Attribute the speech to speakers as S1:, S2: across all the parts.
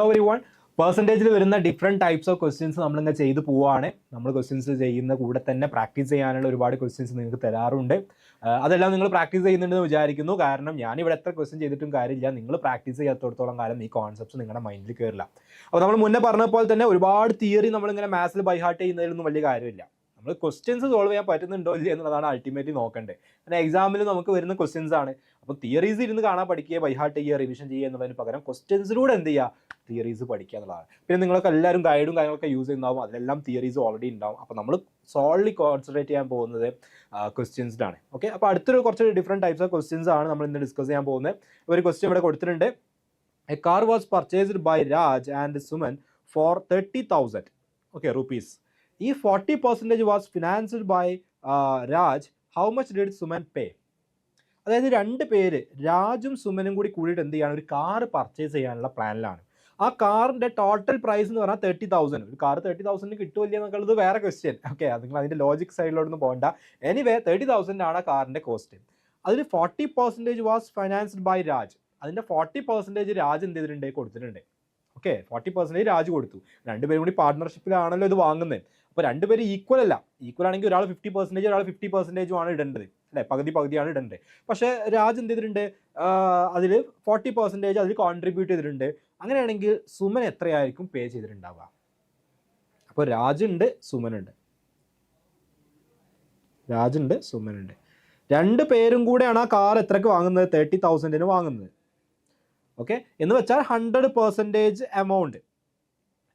S1: Hello every one. പെർസെൻറ്റേജിൽ വരുന്ന different types of questions നമ്മളിങ്ങനെ ചെയ്ത് പോവുകയാണ്. നമ്മൾ ക്വസ്റ്റ്യൻസ് ചെയ്യുന്ന കൂടെ തന്നെ പ്രാക്ടീസ് ചെയ്യാനുള്ള ഒരുപാട് ക്വസ്റ്റ്യൻസ് നിങ്ങൾക്ക് തരാറുണ്ട്. അതെല്ലാം നിങ്ങൾ പ്രാക്ടീസ് ചെയ്യുന്നുണ്ടെന്ന് വിചാരിക്കുന്നു. കാരണം ഞാനിവിടെ എത്ര ക്വസ്റ്റ്യൻ ചെയ്തിട്ടും കാര്യമില്ല, നിങ്ങൾ പ്രാക്ടീസ് ചെയ്യാത്തടത്തോളം കാലം ഈ കോൺസെപ്റ്റ്സ് നിങ്ങളുടെ മൈൻഡിൽ കയറില്ല. അപ്പോൾ നമ്മൾ മുന്നേ പറഞ്ഞ പോലെ തന്നെ ഒരുപാട് തിയറി നമ്മളിങ്ങനെ മാത്സിൽ ബൈ ഹാർട്ട് ചെയ്യുന്നതിലൊന്നും വലിയ കാര്യമില്ല. നമ്മൾ ക്വസ്റ്റ്യൻസ് സോൾവ് ചെയ്യാൻ പറ്റുന്നുണ്ടോ ഇല്ല എന്നുള്ളതാണ് അൾട്ടിമേറ്റ്ലി നോക്കേണ്ടത്. കാരണം എക്സാമിൽ നമുക്ക് വരുന്ന ക്വസ്റ്റ്യൻസ് ആണ്. അപ്പോൾ തിയറീസ് ഇരുന്ന് കാണാൻ പഠിക്കുക, ബൈ ഹാർട്ട് ചെയ്യുക, റിവിഷൻ ചെയ്യുക എന്നതിന് പകരം ക്വസ്റ്റ്യൻസിലൂടെ എന്ത് ചെയ്യുക, തിയറീസ് പഠിക്കുക എന്നുള്ളതാണ്. പിന്നെ നിങ്ങൾക്ക് എല്ലാവരും ഗൈഡും കാര്യങ്ങളൊക്കെ യൂസ് ചെയ്യുന്നതാവും, അതിലെല്ലാം തിയറീസ് ഓൾറെഡി ഉണ്ടാവും. അപ്പോൾ നമ്മൾ സോൾലി കോൺസെൻട്രേറ്റ് ചെയ്യാൻ പോകുന്നത് ക്വസ്റ്റ്യൻസിലാണ്. ഓക്കെ, അപ്പോൾ അടുത്തൊരു കുറച്ച് ഡിഫറെൻറ്റ് ടൈപ്സ് ഓഫ് ക്വസ്റ്റ്യൻസ് ആണ് നമ്മൾ ഇന്ന് ഡിസ്കസ് ചെയ്യാൻ പോകുന്നത്. ഒരു ക്വസ്റ്റ്യൻ ഇവിടെ കൊടുത്തിട്ടുണ്ട്. A car was purchased by Raj and Suman for 30,000 rupees. If 40% was financed by Raj, how much did Suman pay? അതായത് രണ്ട് പേര് രാജും സുമനും കൂടിയിട്ട് എന്ത് ചെയ്യാണ്, ഒരു കാർ പർച്ചേസ് ചെയ്യാനുള്ള പ്ലാനിലാണ്. ആ കാറിന്റെ ടോട്ടൽ പ്രൈസ് എന്ന് പറഞ്ഞാൽ 30,000. ഒരു കാർ 30,000 കിട്ടുമല്ലേ എന്നുള്ളത് വേറെ ക്വസ്റ്റ്യൻ. ഓക്കെ, അത് നിങ്ങൾ അതിന്റെ ലോജിക് സൈഡിലോട്ടൊന്നും പോകണ്ട. എനിവേ 30,000 ആണ് ആ കാറിന്റെ കോസ്റ്റ്. അതിൽ 40% വാസ് ഫൈനാൻസ്ഡ് ബൈ രാജ്. അതിന്റെ 40% രാജ് എന്ത് ചെയ്തിട്ടുണ്ട്, കൊടുത്തിട്ടുണ്ട്. ഓക്കെ, 40% രാജ് കൊടുത്തു. രണ്ടുപേരും കൂടി പാർട്ട്ണർഷിപ്പിലാണല്ലോ ഇത് വാങ്ങുന്നത്. അപ്പോൾ രണ്ടുപേരും ഈക്വൽ അല്ല. ഈക്വൽ ആണെങ്കിൽ ഒരാൾ 50%, ഒരാൾ 50% ആണ് ഇടേണ്ടത്, അല്ലേ? പകുതിയാണ് ഇടേണ്ടത്. പക്ഷേ രാജ് എന്ത് ചെയ്തിട്ടുണ്ട്, അതിൽ 40% അതിൽ കോൺട്രിബ്യൂട്ട് ചെയ്തിട്ടുണ്ട്. അങ്ങനെയാണെങ്കിൽ സുമൻ എത്രയായിരിക്കും പേ ചെയ്തിട്ടുണ്ടാവുക? അപ്പോൾ രാജുണ്ട്, സുമനുണ്ട്. രണ്ട് പേരും കൂടെയാണ് ആ കാർ എത്രയ്ക്ക് വാങ്ങുന്നത്, 30,000 വാങ്ങുന്നത്. ഓക്കെ, എന്ന് വെച്ചാൽ 100% എമൗണ്ട്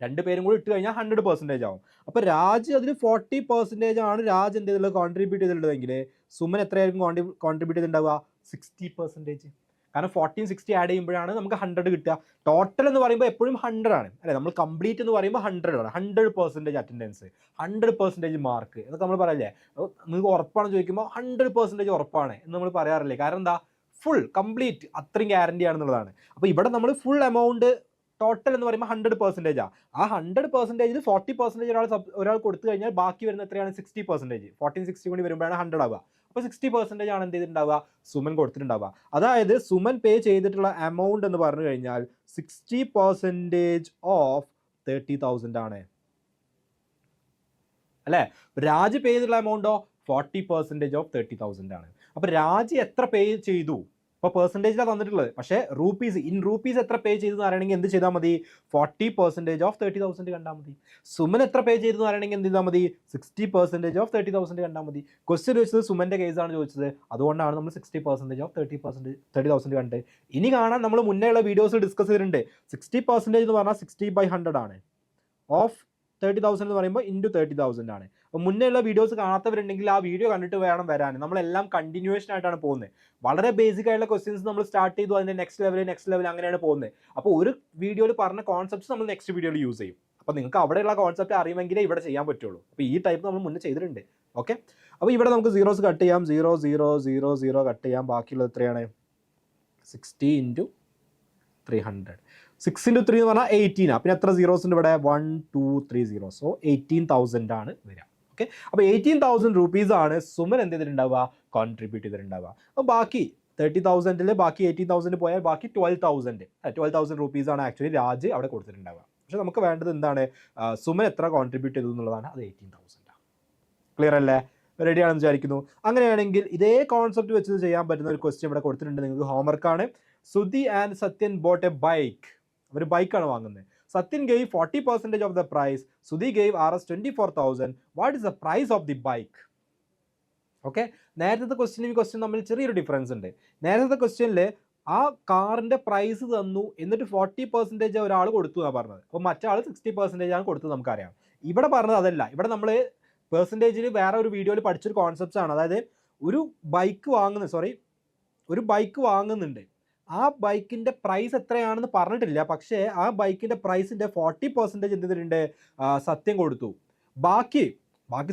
S1: രണ്ട് പേരും കൂടി ഇട്ട് കഴിഞ്ഞാൽ 100% ആവും. അപ്പോൾ രാജ് അതിൽ 40% ആണ് രാജ് എന്ത് ചെയ്തിട്ടുള്ളത്, കോൺട്രിബ്യൂട്ട് ചെയ്തിട്ടുള്ളതെങ്കിൽ സുമൻ എത്രയായിരിക്കും കോൺട്രിബ്യൂട്ട് ചെയ്തിട്ടുണ്ടാവുക? 60%. കാരണം 40 60 ആഡ് ചെയ്യുമ്പോഴാണ് നമുക്ക് 100 കിട്ടുക. ടോട്ടൽ എന്ന് പറയുമ്പോൾ എപ്പോഴും 100 ആണ്, അല്ലേ? നമ്മൾ കംപ്ലീറ്റ് എന്ന് പറയുമ്പോൾ 100 ആണ്. 100% അറ്റൻഡൻസ്, 100% മാർക്ക് എന്നൊക്കെ നമ്മൾ പറയില്ലേ. നിങ്ങൾക്ക് ഉറപ്പാണ് ചോദിക്കുമ്പോൾ 100% ഉറപ്പാണ് എന്ന് നമ്മൾ പറയാറില്ലേ. കാരണം എന്താ, ഫുൾ കംപ്ലീറ്റ് അത്രയും ഗ്യാരണ്ടി ആണെന്നുള്ളതാണ്. അപ്പോൾ ഇവിടെ നമ്മൾ ഫുൾ എമൗണ്ട് ടോട്ടൽ എന്ന് പറയുമ്പോൾ 100%. ആ 100%-ൽ 40% ഒരാൾ കൊടുത്തു കഴിഞ്ഞാൽ ബാക്കി വരുന്ന എത്രയാണ്, 60%. 40 60 കൂടി വരുമ്പോഴാണ് 100 ആവുക. അപ്പോൾ 60% ആണ് എന്ത് ചെയ്തിട്ടുണ്ടാവുക, സുമൻ കൊടുത്തിട്ടുണ്ടാവുക. അതായത് സുമൻ പേ ചെയ്തിട്ടുള്ള എമൗണ്ട് എന്ന് പറഞ്ഞു കഴിഞ്ഞാൽ 60% ഓഫ് 30,000 ആണ്, അല്ലേ? രാജ് പേ ചെയ്തിട്ടുള്ള എമൗണ്ടോ 40% ഓഫ് 30,000 ആണ്. അപ്പോൾ രാജ് എത്ര പേ ചെയ്തു, ഇപ്പോൾ പെർസെൻറ്റേജിലാണ് തന്നിട്ടുള്ളത്, പക്ഷേ ഇൻ റൂപ്പീസ് എത്ര പേ ചെയ്തു എന്ന് അറിയണമെങ്കിൽ എന്ത് ചെയ്താൽ മതി, 40% ഓഫ് 30,000 കണ്ടാൽ മതി. സുമൻ എത്ര പേ ചെയ്തു എന്ന് അറിയണമെങ്കിൽ എന്ത് ചെയ്താൽ മതി, 60% ഓഫ് 30,000 കണ്ടാൽ മതി. ക്വസ്റ്റ്യൻ ചോദിച്ചത് സുമൻ്റെ കേസാണ് ചോദിച്ചത്, അതുകൊണ്ടാണ് നമ്മൾ 60% ഓഫ് 30,000 കണ്ടത്. ഇനി കാണാൻ നമ്മൾ മുന്നേ ഉള്ള വീഡിയോസ് ഡിസ്കസ് ചെയ്തിട്ടുണ്ട്. 60% എന്ന് പറഞ്ഞാൽ 60/100 ആണ്. ഓഫ് 30,000 എന്ന് പറയുമ്പോൾ ഇൻറ്റു 30,000 ആണ്. അപ്പോൾ മുന്നേ ഉള്ള വീഡിയോസ് കാണാത്തവരുണ്ടെങ്കിൽ ആ വീഡിയോ കണ്ടിട്ട് വേണം വരാൻ. നമ്മളെല്ലാം കണ്ടിന്യൂവേഷൻ ആയിട്ടാണ് പോകുന്നത്. വളരെ ബേസിക് ആയിട്ടുള്ള ക്വസ്റ്റ്യൻസ് നമ്മൾ സ്റ്റാർട്ട് ചെയ്തു, അതിൻ്റെ നെക്സ്റ്റ് ലെവൽ അങ്ങനെയാണ് പോകുന്നത്. അപ്പോൾ ഒരു വീഡിയോയിൽ പറഞ്ഞ കോൺസെപ്റ്റ്സ് നമ്മൾ നെക്സ്റ്റ് വീഡിയോയിൽ യൂസ് ചെയ്യും. അപ്പോൾ നിങ്ങൾക്ക് അവിടെയുള്ള കോൺസെപ്റ്റ് അറിയുമെങ്കിലേ ഇവിടെ ചെയ്യാൻ പറ്റുള്ളൂ. അപ്പോൾ ഈ ടൈപ്പ് നമ്മൾ മുന്നേ ചെയ്തിട്ടുണ്ട്. ഓക്കെ, അപ്പോൾ ഇവിടെ നമുക്ക് സീറോസ് കട്ട് ചെയ്യാം. 0 0 0 0 കട്ട് ചെയ്യാം. ബാക്കിയുള്ളത് എത്രയാണ്, 60 × 300. 6 × 3 എന്ന് പറഞ്ഞാൽ 18 ആണ്. പിന്നെ എത്ര സീറോസ് ഉണ്ട് ഇവിടെ, 1 2 3 0. സോ 18,000 ആണ് വരിക. ഓക്കെ, അപ്പോൾ 18,000 rupees ആണ് സുമൻ എന്ത് ചെയ്തിട്ടുണ്ടാവുക, കോൺട്രിബ്യൂട്ട് ചെയ്തിട്ടുണ്ടാവുക. അപ്പോൾ ബാക്കി 30,000-ൽ ബാക്കി 18,000 പോയാൽ ബാക്കി 12,000 rupees ആണ് ആക്ച്വലി രാജ് അവിടെ കൊടുത്തിട്ടുണ്ടാവുക. പക്ഷെ നമുക്ക് വേണ്ടത് എന്താണ്, സുമൻ എത്ര കോൺട്രിബ്യൂട്ട് ചെയ്തു എന്നുള്ളതാണ്. അത് 18,000 ആണ്. ക്ലിയർ അല്ലേ? റെഡി ആണെന്ന് വിചാരിക്കുന്നു. അങ്ങനെയാണെങ്കിൽ ഇതേ കോൺസെപ്റ്റ് വെച്ച് ചെയ്യാൻ പറ്റുന്ന ഒരു ക്വസ്റ്റ്യൻ ഇവിടെ കൊടുത്തിട്ടുണ്ട്. നിങ്ങൾക്ക് ഹോംവർക്കാണ്. Sudhi and Sathyan bought a bike. അവർ ബൈക്കാണ് വാങ്ങുന്നത്. Sathyan gave 40% of the price. Sudhi gave Rs 24,000. What is the price of the bike? Okay, നേരത്തെ ക്വസ്റ്റ്യനും ഈ ക്വസ്റ്റ്യൻ തമ്മിൽ ചെറിയൊരു ഡിഫറൻസ് ഉണ്ട്. നേരത്തെ ക്വസ്റ്റ്യനിൽ ആ കാറിൻ്റെ പ്രൈസ് തന്നു, എന്നിട്ട് 40% ഒരാൾ കൊടുത്തു എന്നാണ് പറഞ്ഞത്. അപ്പോൾ മറ്റാൾ 60% ആണ് കൊടുത്തത്, നമുക്കറിയാം. ഇവിടെ പറഞ്ഞത് അതല്ല. ഇവിടെ നമ്മൾ പെർസെൻറ്റേജിൽ വേറെ ഒരു വീഡിയോയിൽ പഠിച്ചൊരു കോൺസെപ്റ്റ്സ് ആണ്. അതായത് ഒരു ബൈക്ക് വാങ്ങുന്നുണ്ട്. ആ ബൈക്കിൻ്റെ പ്രൈസ് എത്രയാണെന്ന് പറഞ്ഞിട്ടില്ല, പക്ഷേ ആ ബൈക്കിൻ്റെ പ്രൈസിൻ്റെ 40% എന്ത് ചെയ്തിട്ടുണ്ട്, സത്യം കൊടുത്തു. ബാക്കി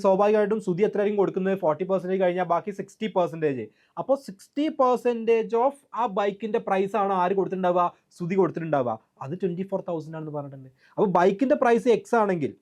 S1: സ്വാഭാവികമായിട്ടും സുധി എത്രയായിരിക്കും കൊടുക്കുന്നത്, 40% കഴിഞ്ഞാൽ ബാക്കി 60%. അപ്പോൾ 60% ഓഫ് ആ ബൈക്കിൻ്റെ പ്രൈസ് ആണ് ആര് കൊടുത്തിട്ടുണ്ടാവുക, സുധി കൊടുത്തിട്ടുണ്ടാവുക. അത് 24,000 ആണെന്ന് പറഞ്ഞിട്ടുണ്ട്. അപ്പോൾ ബൈക്കിൻ്റെ പ്രൈസ് എക്സ് ആണെങ്കിൽ,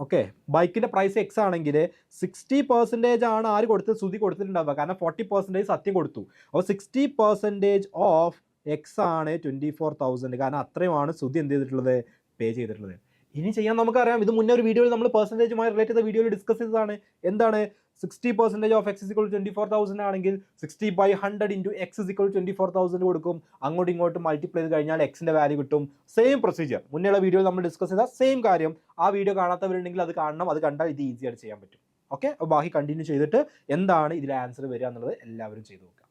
S1: ഓക്കെ, ബൈക്കിൻ്റെ പ്രൈസ് എക്സ് ആണെങ്കിൽ 60% ആണ് ആര് കൊടുത്തത്, സുധി കൊടുത്തിട്ടുണ്ടാവുക. കാരണം 40% സത്യം കൊടുത്തു. അപ്പോൾ 60% ഓഫ് എക്സ് ആണ് 24,000, കാരണം അത്രയുമാണ് ശ്രുതി എന്ത് ചെയ്തിട്ടുള്ളത്, പേ ചെയ്തിട്ടുള്ളത്. ഇനി ചെയ്യാൻ നമുക്കറിയാം, ഇത് മുന്നേ ഒരു വീഡിയോയിൽ നമ്മൾ പെർസെൻറ്റേജുമായി റിലേറ്റ് ചെയ്ത വീഡിയോയിൽ ഡിസ്കസ് ചെയ്തതാണ്. എന്താണ് 60% ഓഫ് എക്സ് ഇസിക്വൽ 24,000 ആണെങ്കിൽ 60/100 ഇൻറ്റു എക്സ് ഇസിക്വൽ 24,000 കൊടുക്കും. അങ്ങോട്ടും ഇങ്ങോട്ടും മൾട്ടിപ്ലൈ ചെയ്ത് കഴിഞ്ഞാൽ എക്സിൻ്റെ വാല്യൂ കിട്ടും. സെയിം പ്രൊസീജിയർ മുന്നേയുള്ള വീഡിയോയിൽ നമ്മൾ ഡിസ്കസ് ചെയ്ത സെയിം കാര്യം. ആ വീഡിയോ കാണാത്തവരുണ്ടെങ്കിൽ അത് കാണണം, അത് കണ്ടാൽ ഇത് ഈസി ആയിട്ട് ചെയ്യാൻ പറ്റും. ഓക്കെ, അപ്പോൾ ബാക്കി കണ്ടിന്യൂ ചെയ്തിട്ട് എന്താണ് ഇതിൽ ആൻസർ വരിക എന്നുള്ളത് എല്ലാവരും ചെയ്ത് നോക്കുക.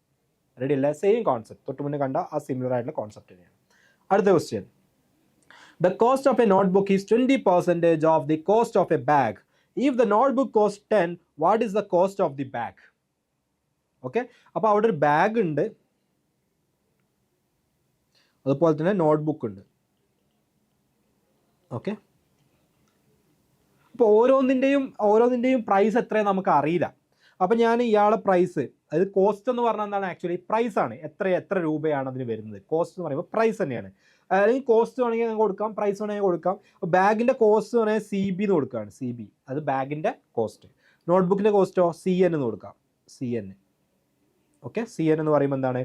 S1: റെഡി അല്ലേ? സെയിം കോൺസെപ്റ്റ്, തൊട്ട് മുന്നേ കണ്ട ആ സിമിലർ ആയിട്ടുള്ള കോൺസെപ്റ്റ് തന്നെയാണ്. അടുത്ത question, the cost of a notebook is 20% of the cost of a bag. If the notebook costs 10, what is the cost of the bag? Okay, അപ്പോൾ അവിടെ ഒരു ബാഗ് ഉണ്ട്, അതുപോലെ തന്നെ നോട്ട്ബുക്ക് ഉണ്ട്. ഓക്കെ, അപ്പോൾ ഓരോന്നിൻ്റെയും പ്രൈസ് എത്രയാണ് നമുക്ക് അറിയില്ല. അപ്പോൾ ഞാൻ ഇയാളെ പ്രൈസ്, അതായത് കോസ്റ്റ് എന്ന് പറഞ്ഞാൽ എന്താണ്, ആക്ച്വലി പ്രൈസ് ആണ്. എത്ര രൂപയാണ് അതിന് വരുന്നത്. കോസ്റ്റ് എന്ന് പറയുമ്പോൾ പ്രൈസ് തന്നെയാണ്. അല്ലെങ്കിൽ കോസ്റ്റ് വേണമെങ്കിൽ ഞങ്ങൾക്ക് കൊടുക്കാം, പ്രൈസ് വേണമെങ്കിൽ കൊടുക്കാം. ബാഗിൻ്റെ കോസ്റ്റ് വേണമെങ്കിൽ CB എന്ന് കൊടുക്കുകയാണ്. CB അത് ബാഗിൻ്റെ കോസ്റ്റ്. നോട്ട്ബുക്കിൻ്റെ കോസ്റ്റോ CN എന്ന് കൊടുക്കാം, CN. ഓക്കെ, CN എന്ന് പറയുമ്പോൾ എന്താണ്,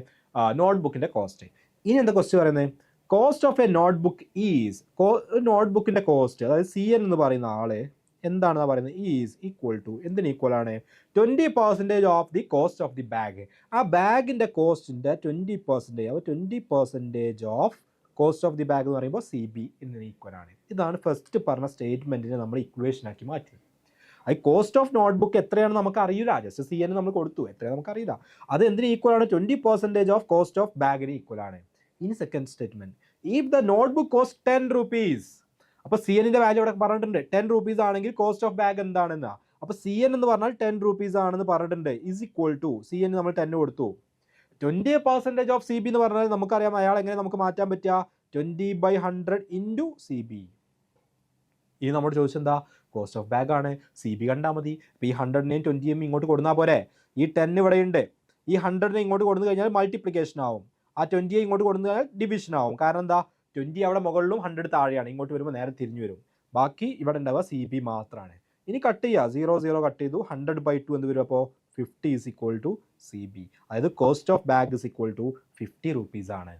S1: നോട്ട്ബുക്കിൻ്റെ കോസ്റ്റ്. ഇനി എന്താ ക്വസ്റ്റ് പറയുന്നത്, cost of a notebook is, നോട്ട്ബുക്കിൻ്റെ കോസ്റ്റ്, അതായത് CN എന്ന് പറയുന്ന ആള് എന്താണെന്ന് പറയുന്നത്, ഈസ് ഈക്വൽ ടു, എന്തിന് ഈക്വൽ ആണ്, 20% of the cost of the bag. ആ ബാഗിൻ്റെ കോസ്റ്റിൻ്റെ 20%, അപ്പോൾ 20% of cost of the bag എന്ന് പറയുമ്പോൾ CB എന്നതിന് ഈക്വൽ ആണ്. ഇതാണ് ഫസ്റ്റ് പറഞ്ഞ സ്റ്റേറ്റ്മെൻറ്റിനെ നമ്മൾ ഇക്വേഷൻ ആക്കി മാറ്റി. അത് കോസ്റ്റ് ഓഫ് നോട്ട്ബുക്ക് എത്രയാണെന്ന് നമുക്ക് അറിയില്ല, ജസ്റ്റ് CN നമ്മൾ കൊടുത്തു, എത്രയാണ് നമുക്കറിയില്ല. അത് എന്തിന് ഈക്വൽ ആണ്, 20% ഓഫ് കോസ്റ്റ് ഓഫ് ബാഗിന് ഈക്വൽ ആണ്. ഇനി second statement, if the notebook cost 10 rupees, അപ്പോൾ CNൻ്റെ വാല്യൂ ഇവിടെ പറഞ്ഞിട്ടുണ്ട്. 10 rupees ആണെങ്കിൽ കോസ്റ്റ് ഓഫ് ബാഗ് എന്താണെന്നാ, അപ്പോൾ CN എന്ന് പറഞ്ഞാൽ 10 rupees ആണെന്ന് പറഞ്ഞിട്ടുണ്ട്. ഈസ് ഈക്വൽ ടു, CN നമ്മൾ 10 കൊടുത്തു. 20% ഓഫ് CB എന്ന് പറഞ്ഞാൽ നമുക്കറിയാം അയാൾ എങ്ങനെ നമുക്ക് മാറ്റാൻ പറ്റുക, 20/100 ഇൻറ്റു CB. ഇനി നമ്മൾ ചോദിച്ചെന്താ, കോസ്റ്റ് ഓഫ് ബാഗ് ആണ്, CB കണ്ടാൽ മതി. അപ്പോൾ ഈ 100നെയും 20യും ഇങ്ങോട്ട് കൊടുന്നാൽ പോരെ. ഈ 10 ഇവിടെ ഉണ്ട്, ഈ 100നെ ഇങ്ങോട്ട് കൊടുത്തു കഴിഞ്ഞാൽ മൾട്ടിപ്ലിക്കേഷൻ ആവും. ആ 20യെ ഇങ്ങോട്ട് കൊടുത്തു കഴിഞ്ഞാൽ ഡിവിഷൻ ആവും. കാരണം എന്താ, 20 അവിടെ മുകളിലും 100 താഴെയാണ്, ഇങ്ങോട്ട് വരുമ്പോൾ നേരെ തിരിഞ്ഞു വരും. ബാക്കി ഇവിടെ ഉണ്ടാവുക CB മാത്രമാണ്. ഇനി കട്ട് ചെയ്യുക, 0 കട്ട് ചെയ്തു, 100/2 എന്ത് വരും, അപ്പോൾ 50 ഈസ് ഈക്വൽ ടു CB. അതായത് cost of bag is equal to 50 rupees ആണ്.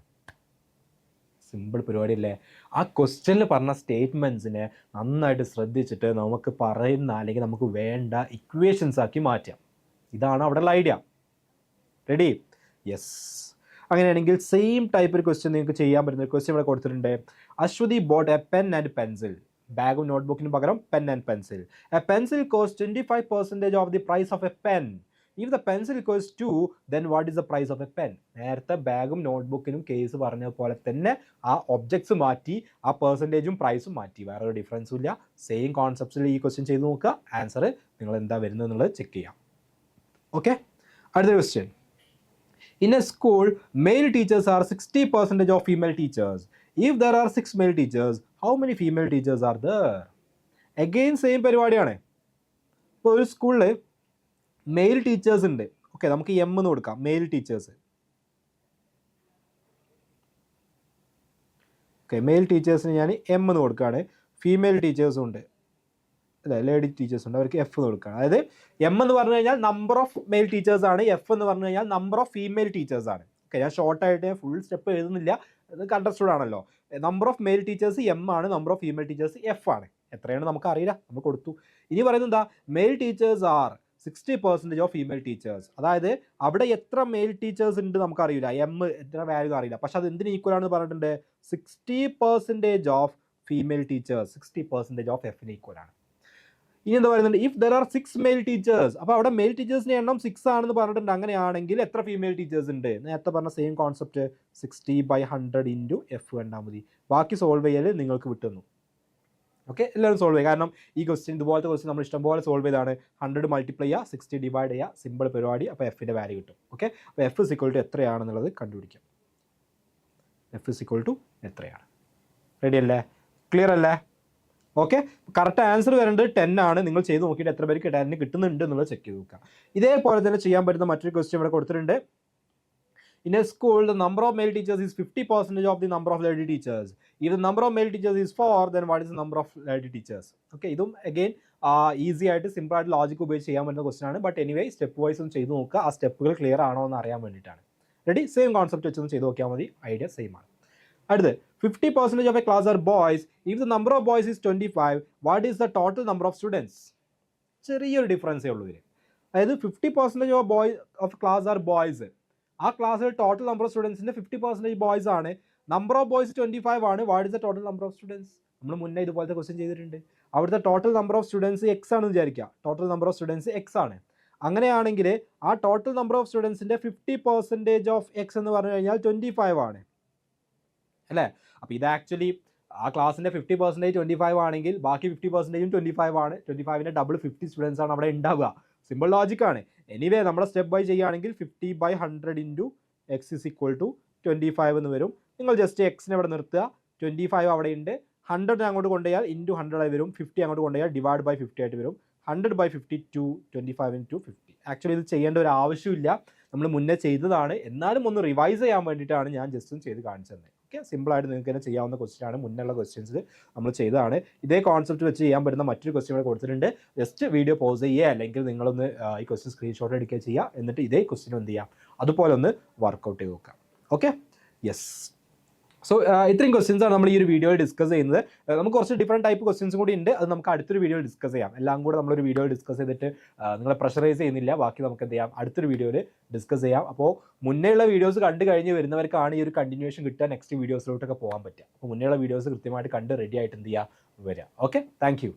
S1: സിമ്പിൾ പരിപാടി അല്ലേ? ആ ക്വസ്റ്റ്യനിൽ പറഞ്ഞ സ്റ്റേറ്റ്മെൻറ്റ്സിനെ നന്നായിട്ട് ശ്രദ്ധിച്ചിട്ട് നമുക്ക് പറയുന്ന അല്ലെങ്കിൽ നമുക്ക് വേണ്ട ഇക്വേഷൻസ് ആക്കി മാറ്റാം. ഇതാണ് അവിടെയുള്ള ഐഡിയ. റെഡി? യെസ്. അങ്ങനെയാണെങ്കിൽ സെയിം ടൈപ്പ് ഒരു ക്വസ്റ്റ്യൻ നിങ്ങൾക്ക് ചെയ്യാൻ പറ്റുന്ന ഒരു ക്വസ്റ്റ്യൻ ഇവിടെ കൊടുത്തിട്ടുണ്ട്. Aswathi bought a pen and pencil. ബാഗും നോട്ട്ബുക്കിന് പകരം pen and pencil. A pencil cost 25% of the price of a pen. If the pencil cost 2, then what is the price of a pen? നേരത്തെ ബാഗും നോട്ട്ബുക്കിനും കേസ് പറഞ്ഞ പോലെ തന്നെ ആ ഒബ്ജക്ട്സ് മാറ്റി, ആ പെർസെൻറ്റേജും പ്രൈസും മാറ്റി, വേറെ ഒരു ഡിഫറൻസും ഇല്ല. സെയിം കോൺസെപ്റ്റിൽ ഈ ക്വസ്റ്റ്യൻ ചെയ്ത് നോക്കുക, ആൻസർ നിങ്ങൾ എന്താ വരുന്നത് എന്നുള്ളത് ചെക്ക് ചെയ്യാം. ഓക്കെ, അടുത്ത question. In a school, male teachers are 60% of female teachers. If there are 6 male teachers, how many female teachers are there? Again same പരിപാടിയാണ്. ഇപ്പോൾ ഒരു സ്കൂളിൽ മെയിൽ ടീച്ചേഴ്സ് ഉണ്ട്. ഓക്കെ, നമുക്ക് M എന്ന് കൊടുക്കാം, മെയിൽ ടീച്ചേഴ്സ്. ഓക്കെ, മെയിൽ ടീച്ചേഴ്സിന് ഞാൻ M എന്ന് കൊടുക്കുകയാണ്. ഫീമെയിൽ ടീച്ചേഴ്സും ഉണ്ട്, അല്ലേ, ലേഡി ടീച്ചേഴ്സ് ഉണ്ട്, അവർക്ക് F എന്ന് കൊടുക്കുകയാണ്. അതായത് M എന്ന് പറഞ്ഞു കഴിഞ്ഞാൽ നമ്പർ ഓഫ് മെയിൽ ടീച്ചേഴ്സ് ആണ്, F എന്ന് പറഞ്ഞു കഴിഞ്ഞാൽ നമ്പർ ഓഫ് ഫീമെയിൽ ടീച്ചേഴ്സ് ആണ്. ഓക്കെ, ഞാൻ ഷോർട്ടായിട്ട് ഫുൾ സ്റ്റെപ്പ് എഴുതുന്നില്ല, ഇത് അണ്ടർസ്റ്റുഡ് ആണല്ലോ. Number of male teachers M ആണ്, number of female teachers F ആണ്. എത്രയാണ് നമുക്ക് അറിയില്ല, നമ്മൾ കൊടുത്തു. ഇനി പറയുന്നത് എന്താ, male teachers are 60% of female teachers. അതായത് അവിടെ എത്ര മെയിൽ ടീച്ചേഴ്സ് ഉണ്ട് നമുക്കറിയില്ല, M എത്ര വാല്യൂ അറിയില്ല. പക്ഷെ അത് എന്തിന് ഈക്വൽ ആണെന്ന് പറഞ്ഞിട്ടുണ്ട്, 60% ഓഫ് ഫീമെയിൽ ടീച്ചേഴ്സ് 60% ഓഫ് Fന് ഈക്വൽ ആണ്. ഇനി എന്താ പറയുന്നുണ്ട്, if there are 6 male teachers. അപ്പോൾ അവിടെ മെയിൽ ടീച്ചേഴ്സിൻ്റെ എണ്ണം 6 ആണെന്ന് പറഞ്ഞിട്ടുണ്ട്. അങ്ങനെയാണെങ്കിൽ എത്ര ഫീമെയിൽ ടീച്ചേഴ്സ് ഉണ്ട്, നേരത്തെ പറഞ്ഞ സെയിം കോൺസെപ്റ്റ് 60/100 ഇൻറ്റു F കണ്ടാൽ മതി. ബാക്കി സോൾവ് ചെയ്യൽ നിങ്ങൾക്ക് വിട്ടുന്നു. ഓക്കെ, എല്ലാവരും സോൾവ് ചെയ്യുക. കാരണം ഈ ക്വസ്റ്റ്യൻ, ഇതുപോലത്തെ ക്വസ്റ്റ്യൻ നമ്മൾ ഇഷ്ടംപോലെ സോൾവ് ചെയ്താണ്. 100 മൾട്ടിപ്ലൈ ചെയ്യുക, 60 ഡിവൈഡ് ചെയ്യുക, സിമ്പിൾ പരിപാടി. അപ്പോൾ Fൻ്റെ വാല്യൂ കിട്ടും. ഓക്കെ, അപ്പോൾ F ഇസ് ഈക്വൽ ടു എത്രയാണെന്നുള്ളത് കണ്ടുപിടിക്കാം. F ഇസ് ഈക്വൽ ടു എത്രയാണ്? റെഡി അല്ലേ? ക്ലിയർ അല്ലേ? ഓക്കെ, കറക്റ്റ് ആൻസർ വരേണ്ടത് 10 ആണ്. നിങ്ങൾ ചെയ്ത് നോക്കിയിട്ട് എത്ര പേർക്ക് 10 കിട്ടുന്നുണ്ട് എന്നുള്ളത് ചെക്ക് ചെയ്ത് നോക്കുക. ഇതേപോലെ തന്നെ ചെയ്യാൻ പറ്റുന്ന മറ്റൊരു ക്വസ്റ്റ്യൻ ഇവിടെ കൊടുത്തിട്ടുണ്ട്. In a school, the number of male teachers is 50% of the number of lady teachers. If the number of male teachers is 4, then what is the number of lady teachers? Okay, ഇതും again easy ആയിട്ട് simple ആയിട്ട് logic ഉപയോഗിച്ച് ചെയ്യാൻ പറ്റുന്ന question ആണ്. But anyway step wise ഒന്ന് ചെയ്ത് നോക്കുക, ആ സ്റ്റെപ്പുകൾ ക്ലിയർ ആണോ എന്ന് അറിയാൻ വേണ്ടിയിട്ടാണ്. റെഡി? സെയിം കോൺസെപ്റ്റ് വെച്ചൊന്ന് ചെയ്ത് നോക്കിയാൽ മതി, ഐഡിയ സെയിം ആണ്. അടുത്ത് 50% of a class are boys, if the number of boys is 25, what is the total number of students? ചെറിയൊരു ഡിഫറൻസേ ഉള്ളൂ ഇതിൽ. അതായത് 50% ഓഫ് ക്ലാസ് ആർ ബോയ്സ്, ആ ക്ലാസ്സിൽ ടോട്ടൽ നമ്പർ ഓഫ് സ്റ്റുഡൻസിൻ്റെ 50% ബോയ്സ് ആണ്, നമ്പർ ഓഫ് ബോയ്സ് 25 ആണ്, what is the total number of students? നമ്മൾ മുന്നേ ഇതുപോലത്തെ ക്വസ്റ്റ്യൻ ചെയ്തിട്ടുണ്ട്. അവിടുത്തെ total number of students X ആണെന്ന് വിചാരിക്കുക, total number of students X ആണ്. അങ്ങനെയാണെങ്കിൽ ആ ടോട്ടൽ നമ്പർ ഓഫ് സ്റ്റുഡൻസിൻ്റെ 50% ഓഫ് എക്സ് എന്ന് പറഞ്ഞു കഴിഞ്ഞാൽ 25 ആണ് അല്ലേ? അപ്പോൾ ഇത് ആക്ച്വലി ആ ക്ലാസ്സിൻ്റെ 50% 25 ആണെങ്കിൽ ബാക്കി 50%ഉം 25 ആണ്. 25ൻ്റെ ഡബിൾ 50 സ്റ്റുഡൻസ് ആണ് അവിടെ ഉണ്ടാവുക. സിമ്പിൾ ലോജിക്കാണ്. എനിവേ നമ്മുടെ സ്റ്റെപ്പ് ബൈ ചെയ്യുകയാണെങ്കിൽ 50/100 into x is equal to 25 എന്ന് വരും. നിങ്ങൾ ജസ്റ്റ് എക്സിനെ ഇവിടെ നിർത്തുക, 25 അവിടെ ഉണ്ട്, 100 അങ്ങോട്ട് കൊണ്ടുപോയാൽ ഇൻറ്റു 100 ആയി വരും, 50 അങ്ങോട്ട് കൊണ്ടുപോയാൽ ഡിവൈഡ് ബൈ 50 ആയിട്ട് വരും. 100/50 ടു 25 ഇൻറ്റു 50. ആക്ച്വലി ഇത് ചെയ്യേണ്ട ഒരു ആവശ്യമില്ല, നമ്മൾ മുന്നേ ചെയ്തതാണ്. എന്നാലും ഒന്ന് റിവൈസ് ചെയ്യാൻ വേണ്ടിയിട്ടാണ് ഞാൻ ജസ്റ്റ് ഒന്ന് ചെയ്ത് കാണിച്ചത്. ഓക്കെ, സിമ്പിളായിട്ട് നിങ്ങൾക്ക് തന്നെ ചെയ്യാവുന്ന ക്വസ്റ്റ്യൻ ആണ്. മുന്നുള്ള ക്വസ്റ്റ്യൻസ് നമ്മൾ ചെയ്തതാണ്. ഇതേ കോൺസെപ്റ്റ് വെച്ച് ചെയ്യാൻ പറ്റുന്ന മറ്റൊരു ക്വസ്റ്റ്യൻ കൂടെ കൊടുത്തിട്ടുണ്ട്. ജസ്റ്റ് വീഡിയോ പോസ് ചെയ്യുക, അല്ലെങ്കിൽ നിങ്ങളൊന്ന് ഈ ക്വസ്റ്റ്യൻ സ്ക്രീൻഷോട്ട് എടുക്കുക ചെയ്യുക, എന്നിട്ട് ഇതേ ക്വസ്റ്റ്യൻ എന്ത് ചെയ്യാം, അതുപോലെ ഒന്ന് വർക്കൗട്ട് ചെയ്ത് നോക്കാം. Okay, yes. സോ ഇത്രയും ക്വസ്റ്റ്യൻസാണ് നമ്മൾ ഈ ഒരു വീഡിയോയിൽ ഡിസ്കസ് ചെയ്യുന്നത്. നമുക്ക് കുറച്ച് ഡിഫറെൻറ്റ് ടൈപ്പ് ക്വസ്റ്റ്യൻസും കൂടി ഉണ്ട്, അത് നമുക്ക് അടുത്തൊരു വീഡിയോയിൽ ഡിസ്കസ് ചെയ്യാം. എല്ലാം കൂടെ നമ്മളൊരു വീഡിയോയിൽ ഡിസ്കസ് ചെയ്തിട്ട് നിങ്ങളെ പ്രഷറൈസ് ചെയ്യുന്നില്ല, ബാക്കി നമുക്ക് എന്ത് ചെയ്യാം, അടുത്തൊരു വീഡിയോയിൽ ഡിസ്കസ് ചെയ്യാം. അപ്പോൾ മുന്നേയുള്ള വീഡിയോസ് കണ്ടു കഴിഞ്ഞ് വരുന്നവർക്കാണ് ഈ ഒരു കണ്ടിന്യൂഷൻ കിട്ടുക, നെക്സ്റ്റ് വീഡിയോസിലോട്ടൊക്കെ പോകാൻ പറ്റുക. അപ്പോൾ മുന്നേയുള്ള വീഡിയോസ് കൃത്യമായിട്ട് കണ്ട് റെഡി ആയിട്ട് എന്ത് ചെയ്യുക, വരിക. Okay, thank you.